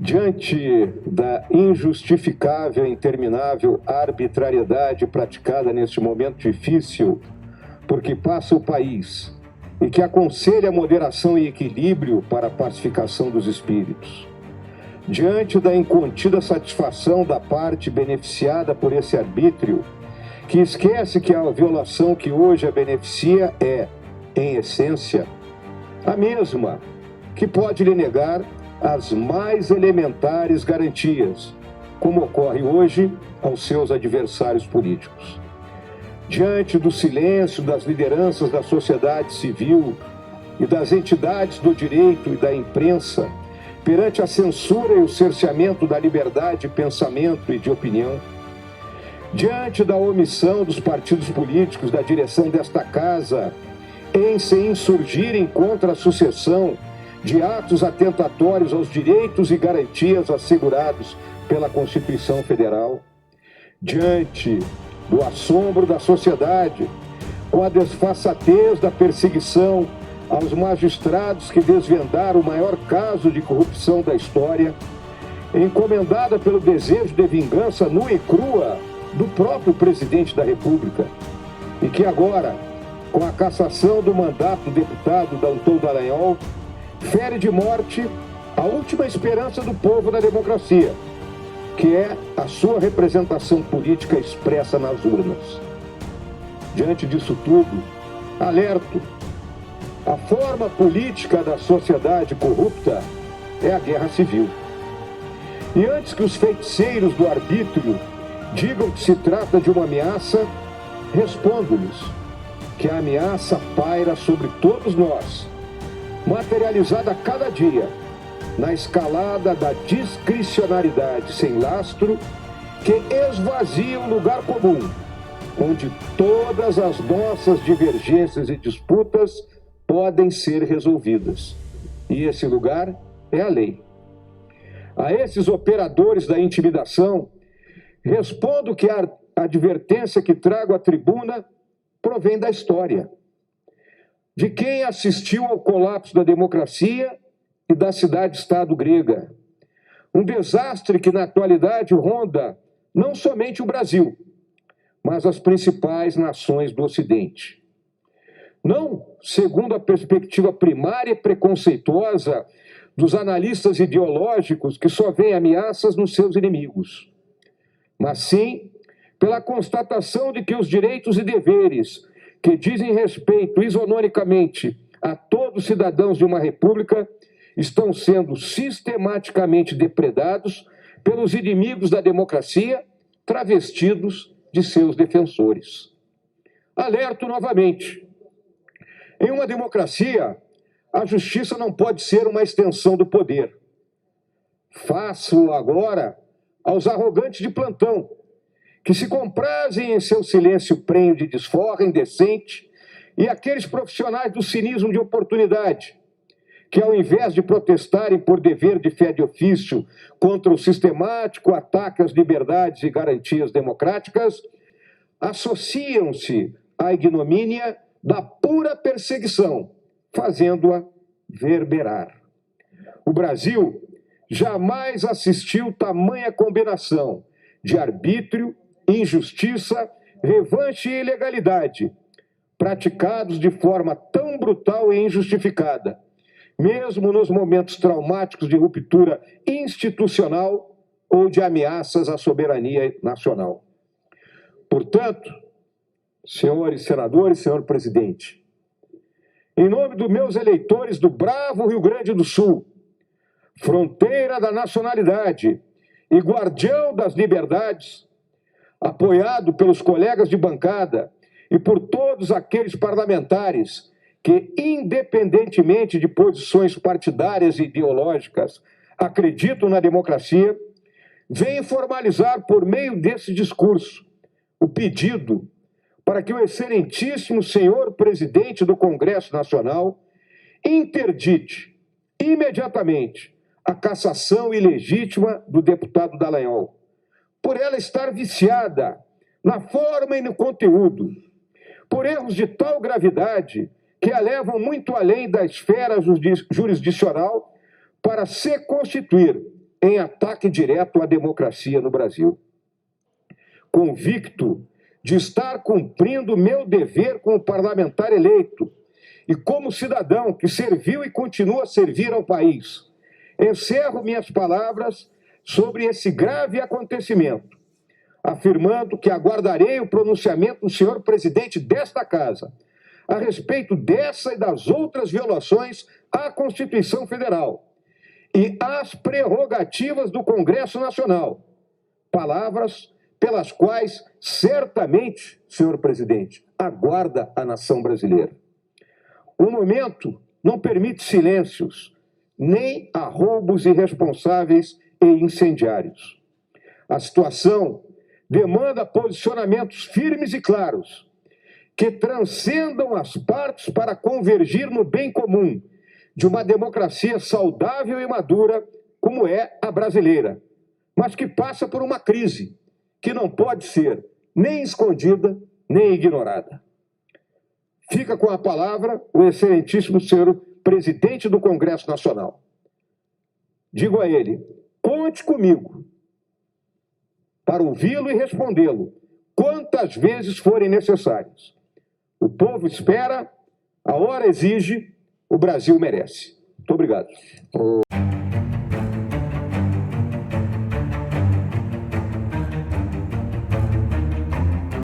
Diante da injustificável e interminável arbitrariedade praticada neste momento difícil, porque passa o país, e que aconselha moderação e equilíbrio para a pacificação dos espíritos. Diante da incontida satisfação da parte beneficiada por esse arbítrio, que esquece que a violação que hoje a beneficia é, em essência, a mesma que pode lhe negar as mais elementares garantias, como ocorre hoje aos seus adversários políticos. Diante do silêncio das lideranças da sociedade civil e das entidades do direito e da imprensa, perante a censura e o cerceamento da liberdade de pensamento e de opinião, diante da omissão dos partidos políticos da direção desta casa em se insurgirem contra a sucessão de atos atentatórios aos direitos e garantias assegurados pela Constituição Federal, diante do assombro da sociedade, com a desfaçatez da perseguição aos magistrados que desvendaram o maior caso de corrupção da história, encomendada pelo desejo de vingança nua e crua do próprio presidente da República, e que agora, com a cassação do mandato do deputado Danton Dallagnol, fere de morte a última esperança do povo da democracia, que é a sua representação política expressa nas urnas. Diante disso tudo, alerto: a forma política da sociedade corrupta é a guerra civil. E antes que os feiticeiros do arbítrio digam que se trata de uma ameaça, respondo-lhes que a ameaça paira sobre todos nós, materializada a cada dia na escalada da discricionariedade sem lastro que esvazia o lugar comum, onde todas as nossas divergências e disputas podem ser resolvidas. E esse lugar é a lei. A esses operadores da intimidação, respondo que a advertência que trago à tribuna provém da história, de quem assistiu ao colapso da democracia e da cidade-estado grega. Um desastre que na atualidade ronda não somente o Brasil, mas as principais nações do Ocidente. Não segundo a perspectiva primária e preconceituosa dos analistas ideológicos que só veem ameaças nos seus inimigos, mas sim pela constatação de que os direitos e deveres que dizem respeito isonomicamente a todos os cidadãos de uma república estão sendo sistematicamente depredados pelos inimigos da democracia, travestidos de seus defensores. Alerto novamente: em uma democracia, a justiça não pode ser uma extensão do poder. Faço agora aos arrogantes de plantão, que se comprazem em seu silêncio prenho de desforra indecente, e aqueles profissionais do cinismo de oportunidade, que ao invés de protestarem por dever de fé de ofício contra o sistemático ataque às liberdades e garantias democráticas, associam-se à ignomínia da pura perseguição, fazendo-a verberar. O Brasil jamais assistiu tamanha combinação de arbítrio, injustiça, revanche e ilegalidade, praticados de forma tão brutal e injustificada, mesmo nos momentos traumáticos de ruptura institucional ou de ameaças à soberania nacional. Portanto, senhores senadores, senhor presidente, em nome dos meus eleitores do bravo Rio Grande do Sul, fronteira da nacionalidade e guardião das liberdades, apoiado pelos colegas de bancada e por todos aqueles parlamentares que, independentemente de posições partidárias e ideológicas, acreditam na democracia, venho formalizar por meio desse discurso o pedido para que o excelentíssimo senhor presidente do Congresso Nacional interdite imediatamente a cassação ilegítima do deputado Dallagnol, por ela estar viciada na forma e no conteúdo, por erros de tal gravidade que a levam muito além da esfera jurisdicional para se constituir em ataque direto à democracia no Brasil. Convicto de estar cumprindo meu dever como parlamentar eleito e como cidadão que serviu e continua a servir ao país, encerro minhas palavras sobre esse grave acontecimento, afirmando que aguardarei o pronunciamento do senhor presidente desta Casa a respeito dessa e das outras violações à Constituição Federal e às prerrogativas do Congresso Nacional, palavras pelas quais certamente, senhor presidente, aguarda a nação brasileira. O momento não permite silêncios, nem arroubos irresponsáveis e incendiários. A situação demanda posicionamentos firmes e claros, que transcendam as partes para convergir no bem comum de uma democracia saudável e madura, como é a brasileira, mas que passa por uma crise que não pode ser nem escondida, nem ignorada. Fica com a palavra o excelentíssimo senhor presidente do Congresso Nacional. Digo a ele, conte comigo para ouvi-lo e respondê-lo quantas vezes forem necessárias. O povo espera, a hora exige, o Brasil merece. Muito obrigado.